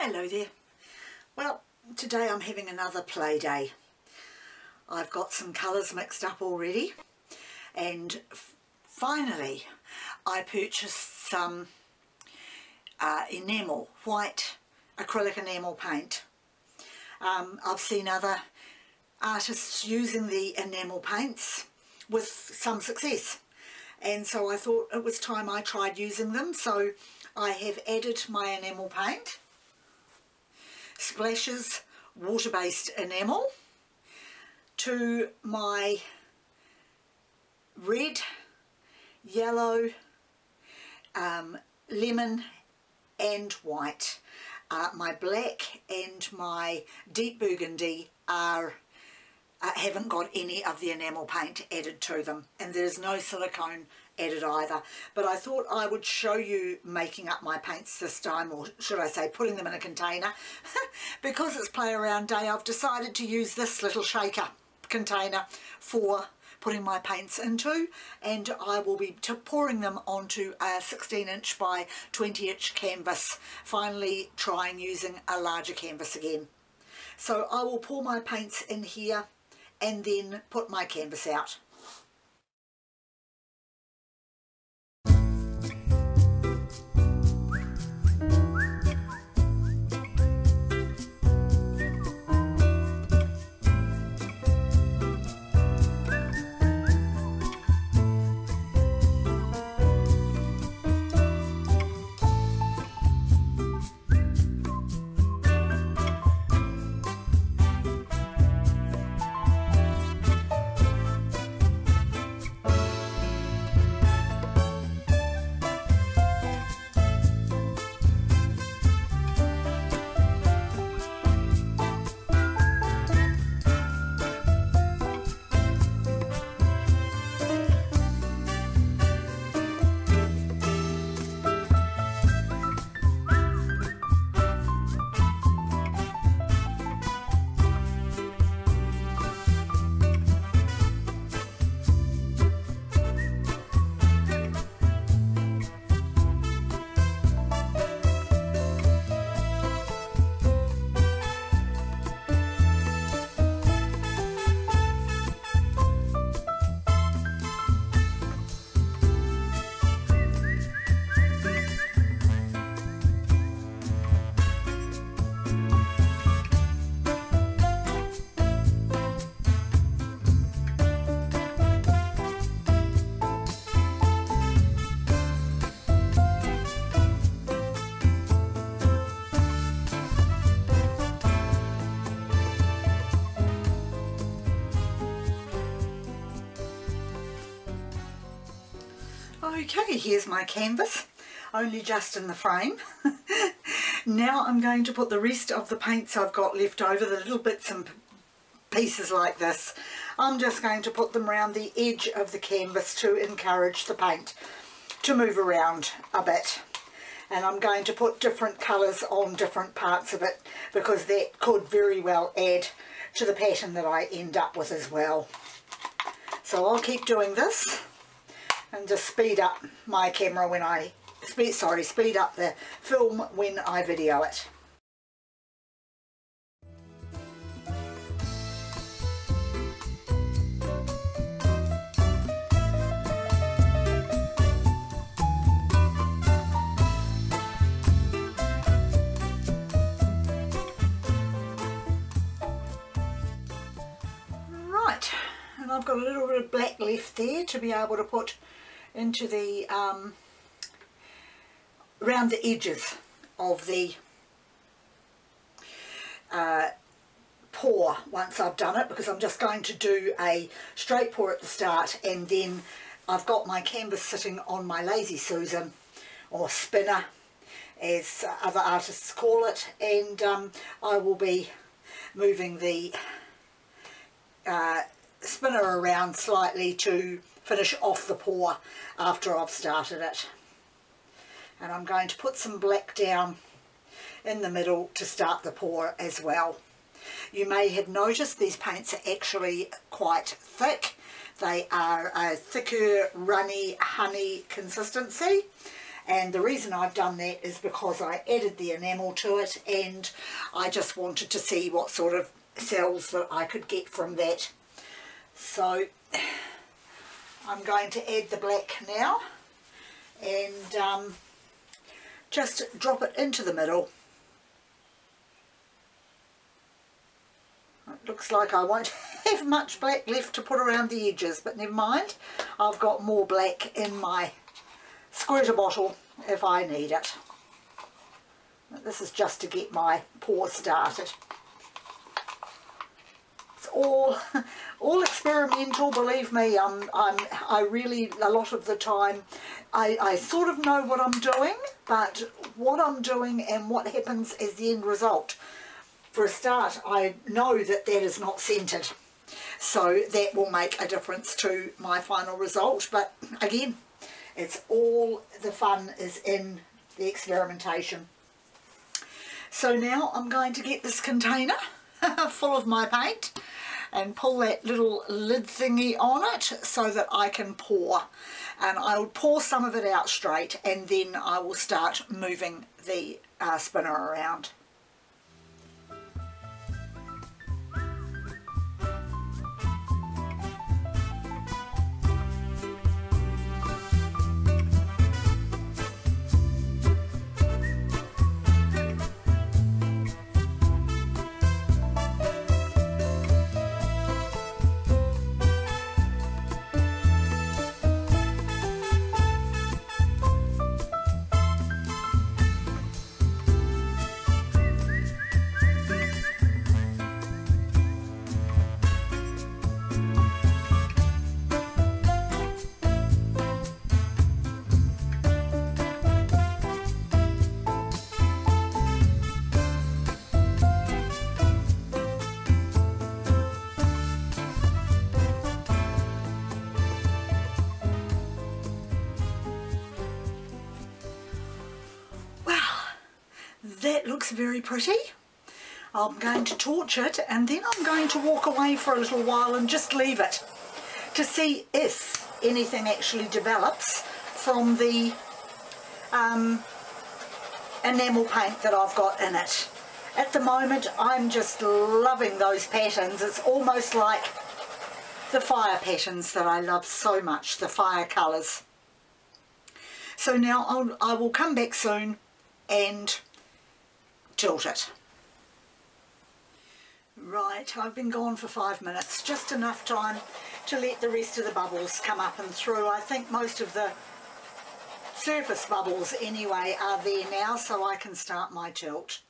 Hello there. Well, today I'm having another play day. I've got some colours mixed up already, and finally I purchased some enamel, white acrylic enamel paint. I've seen other artists using the enamel paints with some success, and so I thought it was time I tried using them. So I have added my enamel paint, Splashes water-based enamel, to my red, yellow, lemon and white. My black and my deep burgundy haven't got any of the enamel paint added to them, and there's no silicone added either. But I thought I would show you making up my paints this time, or should I say putting them in a container. Because it's play around day, I've decided to use this little shaker container for putting my paints into, and I will be pouring them onto a 16-inch by 20-inch canvas, finally trying using a larger canvas again. So I will pour my paints in here and then put my canvas out. Okay, here's my canvas, only just in the frame. Now I'm going to put the rest of the paints I've got left over, the little bits and pieces like this. I'm just going to put them around the edge of the canvas to encourage the paint to move around a bit. And I'm going to put different colours on different parts of it, because that could very well add to the pattern that I end up with as well. So I'll keep doing this and just speed up my camera when I speed up the film when I video it. Right, and I've got a little bit of black left there to be able to put into the around the edges of the pour once I've done it, because I'm just going to do a straight pour at the start, and then I've got my canvas sitting on my Lazy Susan, or spinner as other artists call it, and I will be moving the spinner around slightly to finish off the pour after I've started it. And I'm going to put some black down in the middle to start the pour as well. You may have noticed these paints are actually quite thick. They are a thicker, runny, honey consistency, And the reason I've done that is because I added the enamel to it, and I just wanted to see what sort of cells that I could get from that. So I'm going to add the black now, and just drop it into the middle. It looks like I won't have much black left to put around the edges, but never mind. I've got more black in my squirter bottle if I need it. This is just to get my pour started. It's all experimental, believe me. I really, a lot of the time, I sort of know what I'm doing, but what I'm doing and what happens is the end result. For a start, I know that that is not scented, so that will make a difference to my final result. But again, it's all the fun is in the experimentation. So now I'm going to get this container full of my paint and pull that little lid thingy on it so that I can pour. And I'll pour some of it out straight, and then I will start moving the spinner around. That looks very pretty. I'm going to torch it, and then I'm going to walk away for a little while and just leave it to see if anything actually develops from the enamel paint that I've got in it. At the moment, I'm just loving those patterns. It's almost like the fire patterns that I love so much, the fire colours. So now I will come back soon and tilt it. Right, I've been gone for 5 minutes, just enough time to let the rest of the bubbles come up and through. I think most of the surface bubbles anyway are there now, so I can start my tilt.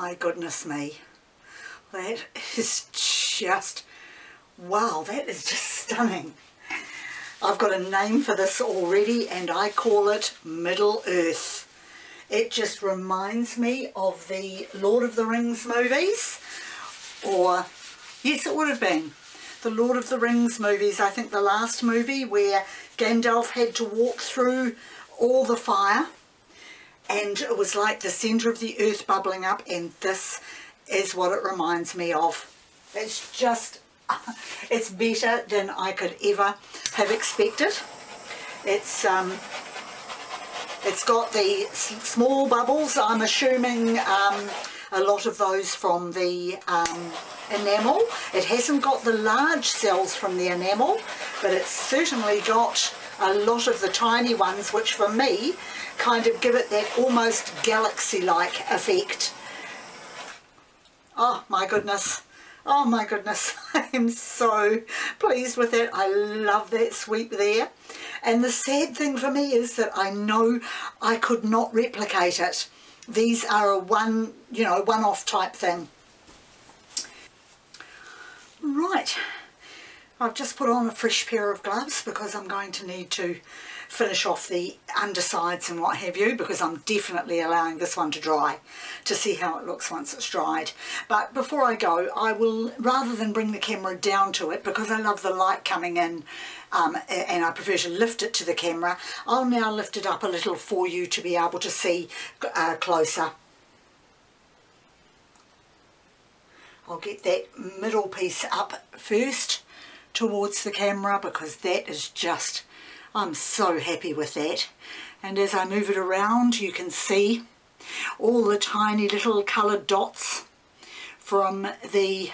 my goodness me. That is just, wow, that is just stunning. I've got a name for this already and I call it Middle Earth. It just reminds me of the Lord of the Rings movies, or yes, it would have been the Lord of the Rings movies. I think the last movie where Gandalf had to walk through all the fire and it was like the centre of the earth bubbling up, and this is what it reminds me of. It's just, it's better than I could ever have expected. It's got the small bubbles. I'm assuming a lot of those from the enamel. It hasn't got the large cells from the enamel, but it's certainly got a lot of the tiny ones, which for me kind of give it that almost galaxy-like effect. Oh my goodness. Oh my goodness, I am so pleased with it. I love that sweep there. And the sad thing for me is that I know I could not replicate it. These are a one-off type thing. Right, I've just put on a fresh pair of gloves because I'm going to need to finish off the undersides and what have you, because I'm definitely allowing this one to dry to see how it looks once it's dried. But before I go, I will, rather than bring the camera down to it, because I love the light coming in and I prefer to lift it to the camera, I'll now lift it up a little for you to be able to see closer. I'll get that middle piece up first towards the camera because that is just, I'm so happy with that. And as I move it around, you can see all the tiny little coloured dots from the,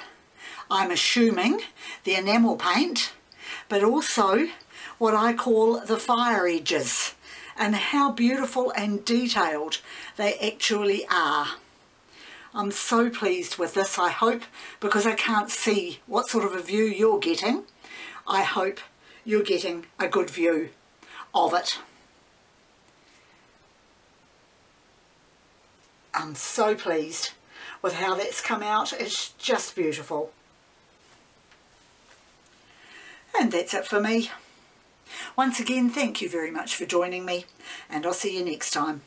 I'm assuming, the enamel paint, but also what I call the fire edges, and how beautiful and detailed they actually are. I'm so pleased with this. I hope, because I can't see what sort of a view you're getting, I hope you're getting a good view of it. I'm so pleased with how that's come out. It's just beautiful. And that's it for me. Once again, thank you very much for joining me, and I'll see you next time.